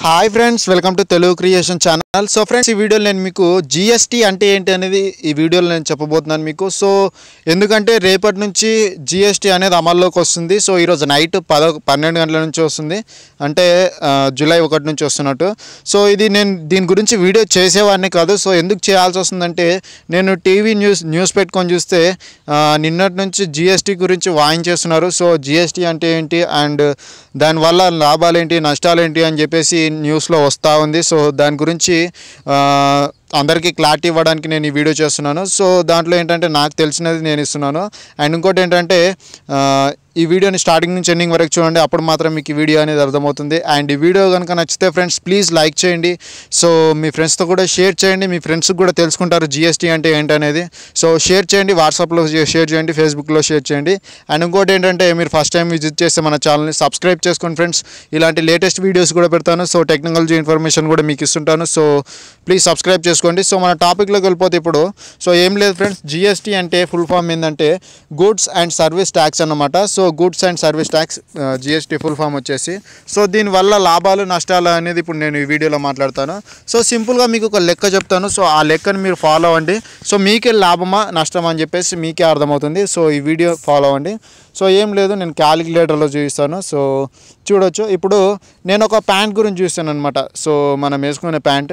Hi friends, welcome to Telugu creation channel. So friends, ఈ వీడియోలో నేను మీకు జిఎస్టీ అంటే ఏంటి అనేది ఈ వీడియోలో నేను చెప్పబోతున్నాను మీకు. సో ఎందుకంటే రేపటి నుంచి జిఎస్టీ అనేది అమల్లోకి వస్తుంది. సో ఈరోజు నైట్ 12 గంటల నుంచి వస్తుంది, అంటే జూలై 1 నుంచి వస్తున్నట్టు. సో ఇది నేను దీని గురించి వీడియో చేసేవాడిని కాదు. సో ఎందుకు చేయాల్సి వస్తుందంటే, నేను టీవీ న్యూస్ పెట్టుకొని చూస్తే నిన్నటి నుంచి జిఎస్టీ గురించి వాయించేస్తున్నారు. సో జిఎస్టీ అంటే ఏంటి అండ్ దానివల్ల లాభాలు ఏంటి, నష్టాలు ఏంటి అని చెప్పేసి న్యూస్లో వస్తూ ఉంది. సో దాని గురించి అందరికీ క్లారిటీ ఇవ్వడానికి నేను ఈ వీడియో చేస్తున్నాను. సో దాంట్లో ఏంటంటే నాకు తెలిసినది నేను ఇస్తున్నాను. అండ్ ఇంకోటి ఏంటంటే, ఈ వీడియోని స్టార్టింగ్ నుంచి ఎండింగ్ వరకు చూడండి, అప్పుడు మాత్రం మీకు ఈ వీడియో అనేది అర్థమవుతుంది. అండ్ ఈ వీడియో కనుక నచ్చితే ఫ్రెండ్స్ ప్లీజ్ లైక్ చేయండి. సో మీ ఫ్రెండ్స్తో కూడా షేర్ చేయండి, మీ ఫ్రెండ్స్కి కూడా తెలుసుకుంటారు జిఎస్టీ అంటే ఏంటనేది. సో షేర్ చేయండి, వాట్సాప్లో షేర్ చేయండి, ఫేస్బుక్లో షేర్ చేయండి. అండ్ ఇంకోటి ఏంటంటే, మీరు ఫస్ట్ టైం విజిట్ చేస్తే మన ఛానల్ని సబ్స్క్రైబ్ చేసుకోండి ఫ్రెండ్స్. ఇలాంటి లేటెస్ట్ వీడియోస్ కూడా పెడతాను. సో టెక్నాలజీ ఇన్ఫర్మేషన్ కూడా మీకు ఇస్తుంటాను. సో ప్లీజ్ సబ్స్క్రైబ్ చేసుకోండి. సో మన టాపిక్లోకి వెళ్ళిపోతే ఇప్పుడు, సో ఏం లేదు ఫ్రెండ్స్, జిఎస్టీ అంటే ఫుల్ ఫామ్ ఏంటంటే గూడ్స్ అండ్ సర్వీస్ ట్యాక్స్ అన్నమాట. So goods and service tax GST full form వచ్చేసి. సో దీనివల్ల లాభాలు నష్టాలు అనేది ఇప్పుడు నేను ఈ వీడియోలో మాట్లాడతాను. సో సింపుల్గా మీకు ఒక లెక్క చెప్తాను. సో ఆ లెక్కను మీరు ఫాలో అవ్వండి. సో మీకే లాభమా నష్టమా అని చెప్పేసి మీకే అర్థమవుతుంది. సో ఈ వీడియో ఫాలో అవ్వండి. సో ఏం లేదు, నేను క్యాలిక్యులేటర్లో చూపిస్తాను. సో చూడొచ్చు. ఇప్పుడు నేను ఒక ప్యాంట్ గురించి చూస్తాను అనమాట. సో మనం వేసుకునే ప్యాంట్,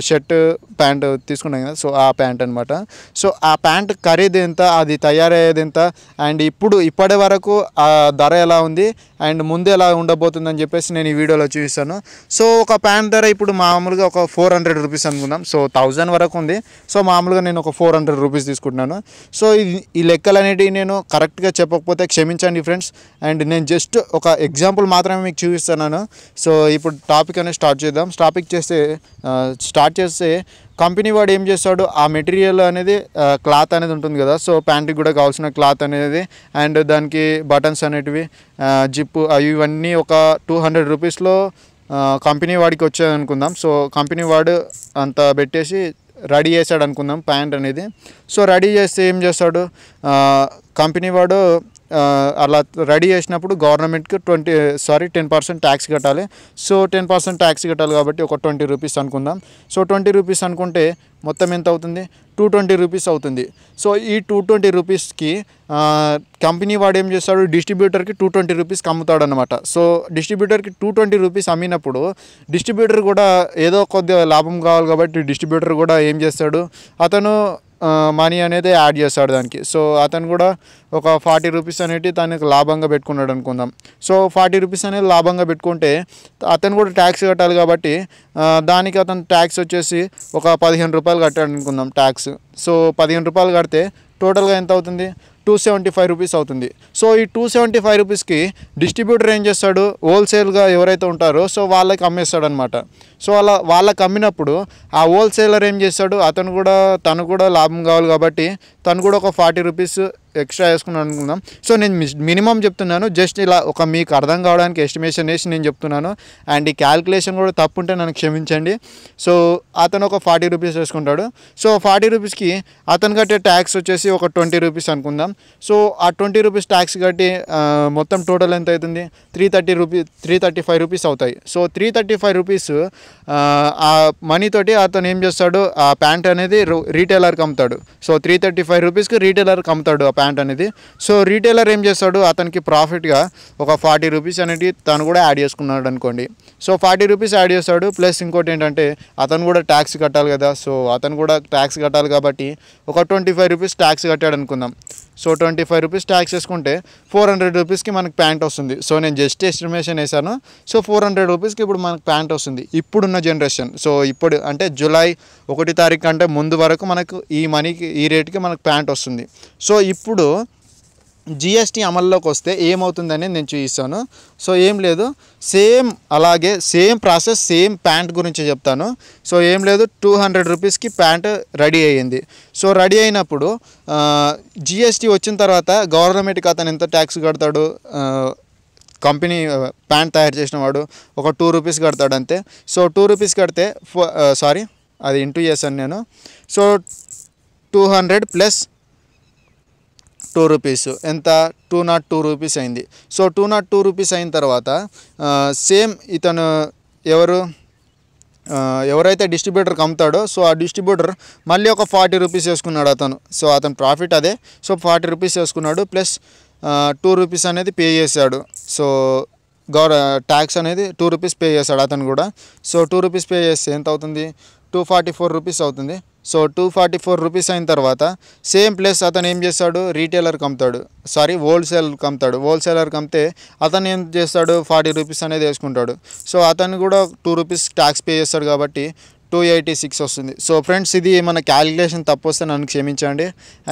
షర్ట్ ప్యాంట్ తీసుకున్నాం కదా, సో ఆ ప్యాంట్ అనమాట. సో ఆ ప్యాంట్ ఖరీదు ఎంత, అది తయారయ్యేది ఎంత, అండ్ ఇప్పటి వరకు ఆ ధర ఎలా ఉంది అండ్ ముందు ఎలా ఉండబోతుందని చెప్పేసి నేను ఈ వీడియోలో చూపిస్తాను. సో ఒక ప్యాంట్ ధర ఇప్పుడు మామూలుగా ఒక 400 రూపీస్ అనుకుందాం. సో 1000 వరకు ఉంది. సో మామూలుగా నేను ఒక 400 రూపీస్ తీసుకుంటున్నాను. సో ఈ లెక్కలు అనేటివి నేను కరెక్ట్గా చెప్పకపోతే క్షమించండి ఫ్రెండ్స్. అండ్ నేను జస్ట్ ఒక ఎగ్జాంపుల్ మాత్రమే మీకు చూపిస్తున్నాను. సో ఇప్పుడు టాపిక్ అనేది స్టార్ట్ చేస్తే కంపెనీ వాడు ఏం చేస్తాడు, ఆ మెటీరియల్ అనేది క్లాత్ అనేది ఉంటుంది కదా. సో ప్యాంట్కి కూడా కావాల్సిన క్లాత్ అనేది అండ్ దానికి బటన్స్ అనేటివి, జిప్, ఇవన్నీ ఒక 200 రూపీస్లో కంపెనీ వాడికి వచ్చేది అనుకుందాం. సో కంపెనీ వాడు అంత పెట్టేసి రెడీ చేశాడు అనుకుందాం ప్యాంట్ అనేది. సో రెడీ చేస్తే ఏం చేస్తాడు, కంపెనీ వాడు అలా రెడీ చేసినప్పుడు గవర్నమెంట్కి 10% ట్యాక్స్ కట్టాలి. సో 10% ట్యాక్స్ కట్టాలి కాబట్టి ఒక 20 రూపీస్ అనుకుందాం. సో 20 రూపీస్ అనుకుంటే మొత్తం ఎంత అవుతుంది, 220 రూపీస్ అవుతుంది. సో ఈ 220 రూపీస్కి కంపెనీ వాడు ఏం చేస్తాడు, డిస్ట్రిబ్యూటర్కి 220 రూపీస్కి అమ్ముతాడు అనమాట. సో డిస్ట్రిబ్యూటర్కి 220 రూపీస్ అమ్మినప్పుడు డిస్ట్రిబ్యూటర్ కూడా ఏదో కొద్దిగా లాభం కావాలి కాబట్టి డిస్ట్రిబ్యూటర్ కూడా ఏం చేస్తాడు, అతను మనీ అనేది యాడ్ చేస్తాడు దానికి. సో అతను కూడా ఒక 40 రూపీస్ అనేవి తనకి లాభంగా పెట్టుకున్నాడు అనుకుందాం. సో 40 రూపీస్ అనేది లాభంగా పెట్టుకుంటే అతను కూడా ట్యాక్స్ కట్టాలి కాబట్టి దానికి అతను ట్యాక్స్ వచ్చేసి ఒక 15 రూపాయలు కట్టాడు అనుకుందాం ట్యాక్స్. సో 15 రూపాయలు కడితే టోటల్గా ఎంత అవుతుంది, 275 రూపీస్ అవుతుంది. సో ఈ 275 రూపీస్కి డిస్ట్రిబ్యూటర్ ఏం చేస్తాడు, హోల్సేల్గా ఎవరైతే ఉంటారో సో వాళ్ళకి అమ్మేస్తాడు అనమాట. సో అలా వాళ్ళకి అమ్మినప్పుడు ఆ హోల్సేలర్ ఏం చేస్తాడు, తను కూడా లాభం కావాలి కాబట్టి తను కూడా ఒక 40 రూపీస్ ఎక్స్ట్రా వేసుకున్నాను అనుకుందాం. సో నేను మినిమం చెప్తున్నాను, జస్ట్ ఇలా ఒక మీకు అర్థం కావడానికి ఎస్టిమేషన్ వేసి నేను చెప్తున్నాను. అండ్ ఈ క్యాల్కులేషన్ కూడా తప్పు ఉంటే నన్ను క్షమించండి. సో అతను ఒక 40 రూపీస్ వేసుకుంటాడు. సో 40 రూపీస్కి అతను కట్టే ట్యాక్స్ వచ్చేసి ఒక 20 రూపీస్ అనుకుందాం. సో ఆ 20 రూపీస్ ట్యాక్స్ కట్టి మొత్తం టోటల్ ఎంత అవుతుంది, 335 రూపీస్ అవుతాయి. సో 335 రూపీస్ ఆ మనీతోటి అతను ఏం చేస్తాడు, ఆ ప్యాంట్ అనేది రీటైలర్కి అమ్ముతాడు. సో 335 రూపీస్కి రీటైలర్కి అమ్ముతాడు ఆ ప్యాంట్ అనేది. సో రీటైలర్ ఏం చేస్తాడు, అతనికి ప్రాఫిట్గా ఒక 40 రూపీస్ అనేది తను కూడా యాడ్ చేసుకున్నాడు అనుకోండి. సో 40 రూపీస్ యాడ్ చేస్తాడు. ప్లస్ ఇంకోటి ఏంటంటే అతను కూడా ట్యాక్స్ కట్టాలి కదా. సో అతను కూడా ట్యాక్స్ కట్టాలి కాబట్టి ఒక 25 రూపీస్ ట్యాక్స్ కట్టాడు అనుకుందాం. సో 25 రూపీస్ ట్యాక్స్ వేసుకుంటే 400 రూపీస్కి మనకు ప్యాంట్ వస్తుంది. సో నేను జస్ట్ ఎస్టిమేషన్ వేసాను. సో 400 రూపీస్కి ఇప్పుడు మనకు ప్యాంట్ వస్తుంది ఇప్పుడున్న జనరేషన్. సో ఇప్పుడు అంటే జూలై 1 తారీఖు కంటే ముందు వరకు మనకు ఈ మనీకి ఈ రేట్కి మనకు ప్యాంట్ వస్తుంది. సో ఇప్పుడు జిఎస్టీ అమల్లోకి వస్తే ఏమవుతుందని నేను చూపిస్తాను. సో ఏం లేదు, సేమ్ ప్రాసెస్, సేమ్ ప్యాంట్ గురించి చెప్తాను. సో ఏం లేదు, 200 రూపీస్కి ప్యాంట్ రెడీ అయ్యింది. సో రెడీ అయినప్పుడు జిఎస్టీ వచ్చిన తర్వాత గవర్నమెంట్కి అతను ఎంత ట్యాక్స్ కడతాడు, కంపెనీ ప్యాంట్ తయారు చేసిన వాడు ఒక 2 రూపీస్ కడతాడు అంతే. సో 2 రూపీస్ కడితే అది ఇంటూ చేశాను నేను. సో 200 ప్లస్ 2 రూపీస్ ఎంత, 202 రూపీస్ అయింది. సో 202 రూపీస్ అయిన తర్వాత సేమ్ ఇతను ఎవరు ఎవరైతే డిస్ట్రిబ్యూటర్కి అమ్ముతాడో సో ఆ డిస్ట్రిబ్యూటర్ మళ్ళీ ఒక 40 రూపీస్ వేసుకున్నాడు అతను. సో అతని ప్రాఫిట్ అదే. సో 40 రూపీస్ వేసుకున్నాడు ప్లస్ 2 రూపీస్ అనేది పే చేశాడు. సో ట్యాక్స్ అనేది 2 రూపీస్ పే చేశాడు అతను కూడా. సో 2 రూపీస్ పే చేస్తే ఎంత అవుతుంది, 244 రూపీస్ అవుతుంది. సో 244 రూపీస్ అయిన తర్వాత సేమ్ ప్లస్ అతను ఏం చేస్తాడు, రీటైలర్కి అమ్ముతాడు, హోల్సేలర్కి అమ్ముతాడు. హోల్సేలర్కి అమ్మితే అతను ఏం చేస్తాడు, 40 రూపీస్ అనేది వేసుకుంటాడు. సో అతను కూడా 2 రూపీస్ ట్యాక్స్ పే చేస్తాడు కాబట్టి 286 వస్తుంది. సో ఫ్రెండ్స్, ఇది మన క్యాలిక్యులేషన్ తప్పు వస్తే నన్ను క్షమించండి.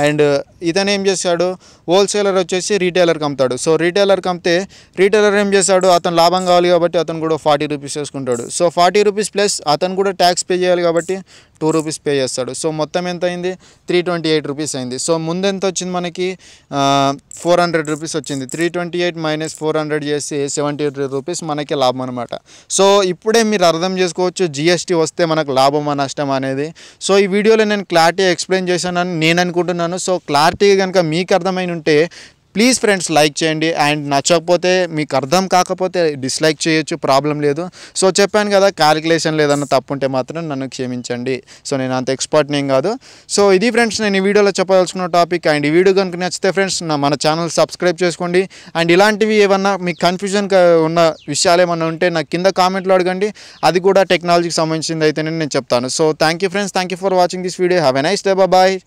అండ్ ఇతను ఏం చేస్తాడు, హోల్సేలర్ వచ్చేసి రీటైలర్కి అమ్ముతాడు. సో రీటైలర్కి అమ్మితే రీటైలర్ ఏం చేస్తాడు, అతను లాభం కావాలి కాబట్టి అతను కూడా 40 రూపీస్ వేసుకుంటాడు. సో 40 రూపీస్ ప్లస్ అతను కూడా ట్యాక్స్ పే చేయాలి కాబట్టి 2 రూపీస్ పే చేస్తాడు. సో మొత్తం ఎంత అయింది, 328 రూపీస్ అయింది. సో ముందు ఎంత వచ్చింది మనకి, 400 రూపీస్ వచ్చింది. 328 మైనస్ 400 చేసి 70 రూపీస్ మనకి లాభం అనమాట. సో ఇప్పుడే మీరు అర్థం చేసుకోవచ్చు జిఎస్టీ వస్తే మనకు లాభమా నష్టమా అనేది. సో ఈ వీడియోలో నేను క్లారిటీ ఎక్స్ప్లెయిన్ చేశానని నేను అనుకుంటున్నాను. సో క్లారిటీ కనుక మీకు అర్థమై ఉంటే ప్లీజ్ ఫ్రెండ్స్ లైక్ చేయండి. అండ్ నచ్చకపోతే, మీకు అర్థం కాకపోతే డిస్లైక్ చేయొచ్చు, ప్రాబ్లం లేదు. సో చెప్పాను కదా, క్యాలిక్యులేషన్ లేదన్న తప్పు ఉంటే మాత్రం నన్ను క్షమించండి. సో నేను అంత ఎక్స్పర్ట్ని ఏం కాదు. సో ఇది ఫ్రెండ్స్ నేను ఈ వీడియోలో చెప్పదలుచుకున్న టాపిక్. అండ్ ఈ వీడియో కనుక నచ్చితే ఫ్రెండ్స్ మన ఛానల్ సబ్స్క్రైబ్ చేసుకోండి. అండ్ ఇలాంటివి ఏమన్నా మీకు కన్ఫ్యూజన్ ఉన్న విషయాలు ఏమన్నా ఉంటే నాకు కింద కామెంట్లో అడగండి. అది కూడా టెక్నాలజీకి సంబంధించింది అయితేనే నేను చెప్తాను. So thank you friends, thank you for watching this video. Have a nice day, bye.